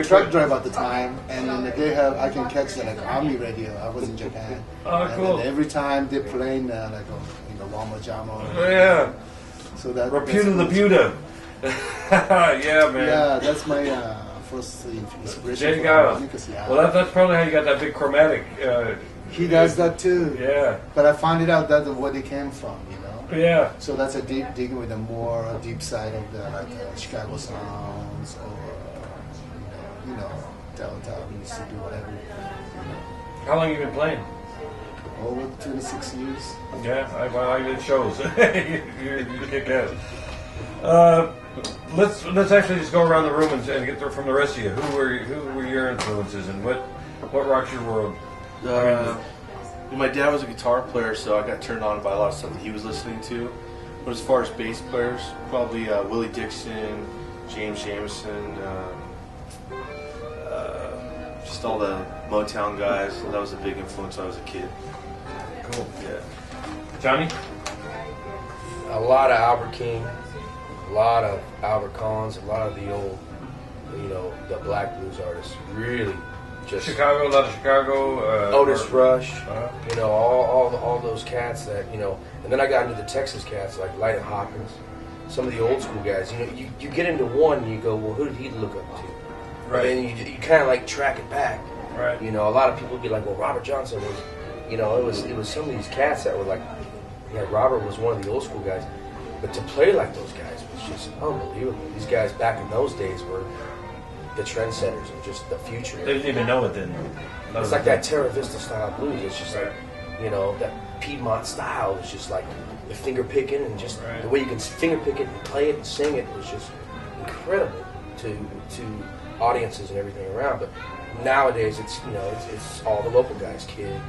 truck driver at the time, and then they have I can catch like Army radio. I was in Japan. Oh, cool! And every time they playing like Wama Jama. Oh, yeah. So that. Reputa the Puta. Yeah, man. Yeah, that's my first inspiration. There you go. Yeah. Well, that's probably how you got that big chromatic. He does that too. Yeah. But I found it out that where they came from, Yeah. So that's a deep digging with the more deep side of the Chicago sounds or Delta. We used to do whatever. How long have you been playing? Over 26 years. Yeah, it shows. you kick ass. Let's actually just go around the room and get through from the rest of you. Who were your influences and what rocks your world? My dad was a guitar player, so I got turned on by a lot of stuff that he was listening to. But as far as bass players, probably Willie Dixon, James Jameson, just all the Motown guys. That was a big influence when I was a kid. Cool. Yeah. Johnny? A lot of Albert King, a lot of Albert Collins, a lot of the old, the black blues artists. Really, just Chicago, a lot of Chicago. Otis Rush, all those cats that And then I got into the Texas cats like Light Hopkins, some of the old school guys. You get into one and you go, well, who did he look up to? Right. And then you kind of like track it back. Right. A lot of people would be like, well, Robert Johnson was. It was some of these cats that were like, yeah, Robert was one of the old school guys, but to play like those guys was just unbelievable. These guys back in those days were the trendsetters and just the future. They didn't even know it then. It's like that Terra Vista style blues. It's just like, that Piedmont style is just like the finger picking and just the way you can finger pick it and play it and sing it was just incredible to audiences and everything around. But nowadays it's all the local guys, Kid.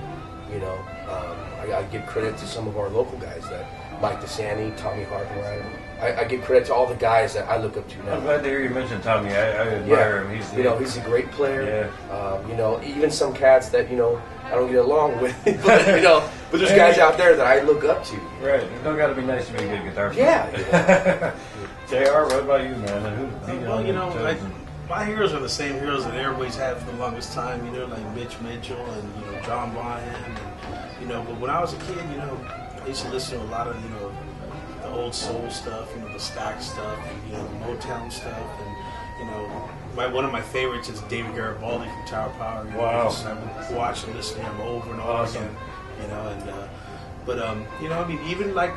I gotta give credit to some of our local guys, that Mike DeSanti, Tommy Harper. I give credit to all the guys that I look up to now. I'm glad to hear you mention Tommy. I admire him. He's he's a great player. Yeah. Even some cats that I don't get along with, but but there's guys out there that I look up to. Right. You don't got to be nice to be a good guitar player. Yeah. JR, what about you, man? My heroes are the same heroes that everybody's had for the longest time, like Mitch Mitchell and, John Bryan. And, but when I was a kid, I used to listen to a lot of, the old soul stuff, the Stax stuff, and, the Motown stuff. And, one of my favorites is David Garibaldi from Tower Power. Wow. I would watch and listen to him over and over again, even like,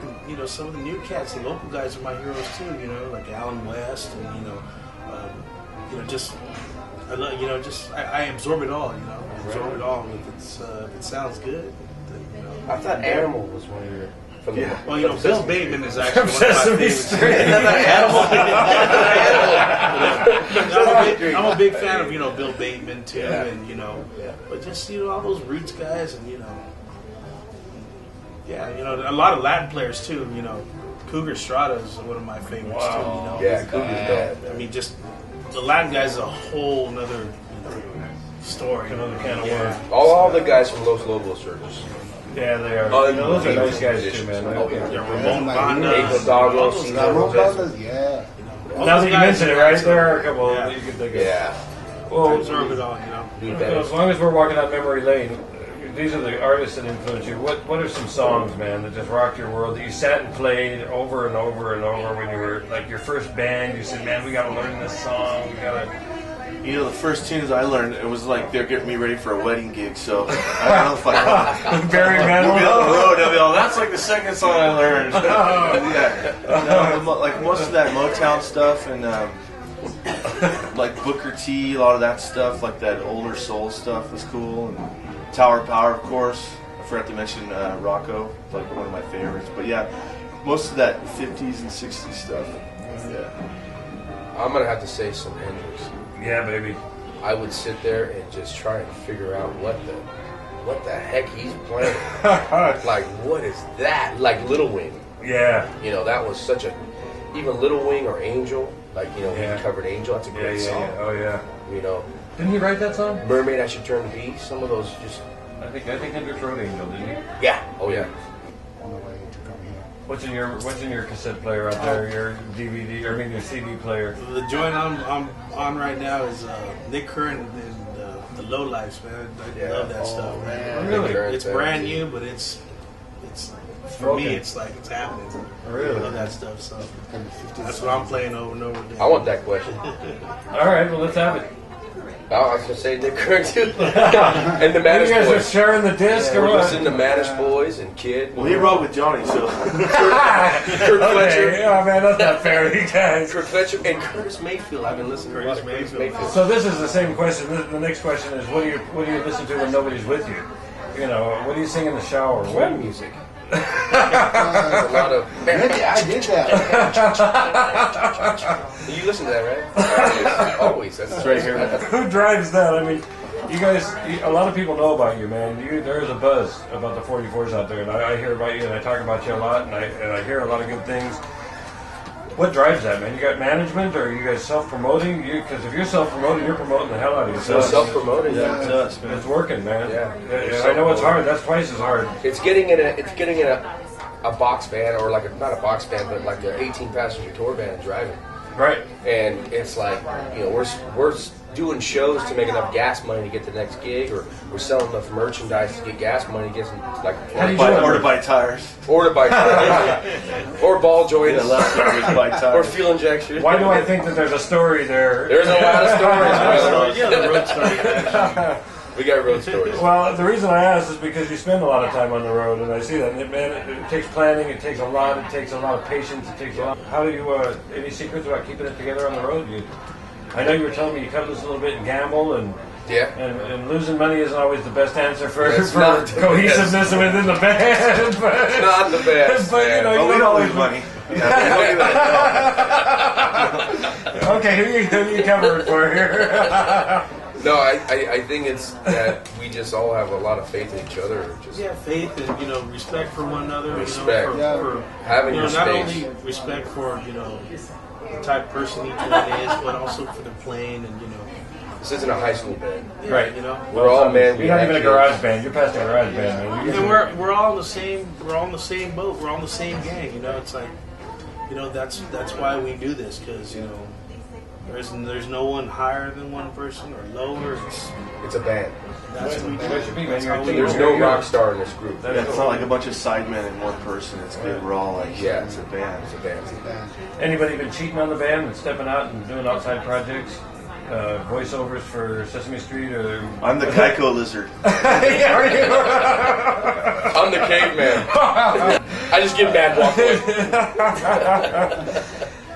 some of the new cats, the local guys are my heroes too, like Alan West and, I absorb it all, I absorb it all. If it sounds good, then, I thought Animal was one of your. Well, Bill Bateman is actually one of my favorites. I'm a big fan of Bill Bateman too, and but just all those roots guys, and a lot of Latin players too. Cougar Estrada is one of my favorites too. Yeah, Cougar's bad. I mean, just the Latin guys is a whole nother story, another can of worms. All the guys from Los Lobos are just. Yeah, they are. Those are nice guys too, man. Ramon Banda, Ramon Banda, yeah. Now that you mention it, right, there are a couple you can think of. Yeah. Well, absorb it all, as long as we're walking down memory lane, these are the artists that influence you. What are some songs, man, that just rocked your world, that you sat and played over and over and over when you were like your first band? You said, man, we got to learn this song. We got to. The first tunes I learned, it was like they're getting me ready for a wedding gig. So I don't know if I Barry Manilow. That's like the second song I learned. Like most of that Motown stuff and like Booker T, a lot of that stuff, like that older soul stuff was cool. And Tower Power, of course. I forgot to mention Rocco, like one of my favorites. But yeah, most of that 50s and 60s stuff. Yeah. I'm gonna have to say some Hendrix. Yeah, baby. I would sit there and just try and figure out what the heck he's playing. Like, what is that? Like Little Wing. Yeah. That was such a. Even Little Wing or Angel, like he covered Angel. That's a great song. Yeah. Oh yeah. Didn't he write that song? Mermaid I Should Turn to Be. Some of those just. I think Hendrix wrote Angel, didn't he? Yeah. Oh yeah. On the way to come here. What's in your cassette player out there? Your DVD, or I mean your CD player. The joint I'm on right now is Nick Curran and the Low Lifes, man. I love that stuff, man. Really? It's brand new, but it's for me, it's like it's happening. Really? I love that stuff, so that's what I'm playing over and over again. I want that question. All right, well let's have it. I was gonna say Nick Curran too, and the You Manish guys are Boys. sharing the disc, or We're what? listening to Manish Boys and Kid. Well, he wrote with Johnny, so. Kurt Okay, Fletcher. oh man, that's not fair, you guys. Kurt Fletcher and Curtis Mayfield. I've been listening to a lot of Curtis Mayfield. So this is the same question. The next question is, what do you listen to when nobody's with you? You know, what do you sing in the shower? What music? There's a lot of. Really? I did that. You listen to that, right? Always. That's right here. Who drives that? I mean, you guys. A lot of people know about you, man. There is a buzz about the 44's out there, and I hear about you, and I talk about you a lot, and I hear a lot of good things. What drives that, man? You got management, or are you guys self-promoting? Because if you're self-promoting, you're promoting the hell out of yourself. Self-promoting. Yeah, it's us, man. It's working, man. Yeah. And I know it's hard. That's twice as hard. It's getting in a box van, or like not a box van, but like an 18-passenger tour van and driving. Right. And it's like, you know, we're doing shows to make enough gas money to get to the next gig, or we're selling enough merchandise to get gas money to get some, like, How do you do it? Or to buy tires. or to buy tires, or ball joints, Yeah, left side was buy or tires. fuel injection. Why do I think that there's a story there? There's a lot of stories. Yeah, the road story. We got road stories. Well, the reason I asked is because you spend a lot of time on the road, and I see that. And it takes planning. It takes a lot. It takes a lot of patience. It takes a lot. How do you? Any secrets about keeping it together on the road? I know you were telling me you cut loose a little bit and gamble, and Yeah. and losing money isn't always the best answer for It's not the cohesiveness within the band. But, Not the best. but you know, But you we don't don't always lose money. Yeah, Okay, who you covering for here? No, I think it's that we just all have a lot of faith in each other. Just Yeah, faith and respect for one another. Respect. For having your not space. only respect for the type of person each one is, but also for the playing and This isn't a high school band. yeah, Right. We're all men. You're not even a garage band. You're past a garage band, man. And we're all in the same. We're all in the same boat. We're all in the same gang. It's like, that's why we do this, because there's no one higher than one person or lower. It's a band. That's what we do. That should be, man. That's You're a how team. we There's do no it. rock star in this group. it's not like a bunch of sidemen and one person. It's good. We're all like, Yeah. it's a band. It's a band. Anybody been cheating on the band and stepping out and doing outside projects? Voiceovers for Sesame Street, or I'm the Geico lizard. Yeah, are you? I'm the caveman. I just get mad, walk away.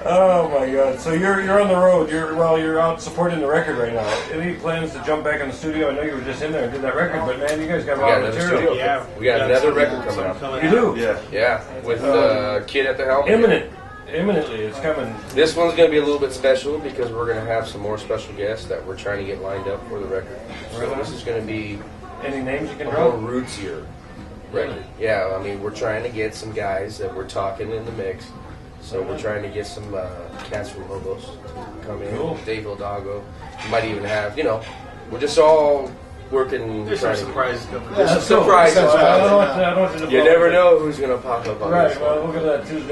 Oh my God! So you're on the road. You're out supporting the record right now. Any plans to jump back in the studio? I know you were just in there and did that record, but man, you guys got a We lot got of another material. studio. Yeah, We got another record coming something out. You do? Yeah. Yeah, with Kid at the helm. Imminently, it's coming. This one's going to be a little bit special because we're going to have some more special guests that we're trying to get lined up for the record. So this is going to be Any names you can a more drop? rootsier record. Yeah, I mean, we're trying to get some guys that we're talking in the mix. So we're trying to get some cats from Hobos to come in. Cool. Dave Hidalgo. We might even have, we're just all working. There's some trying to surprises coming. Yeah, There's some that's cool. surprises I don't coming. want you to You never know who's going to pop up on Right. this Well, one. look at that Tuesday.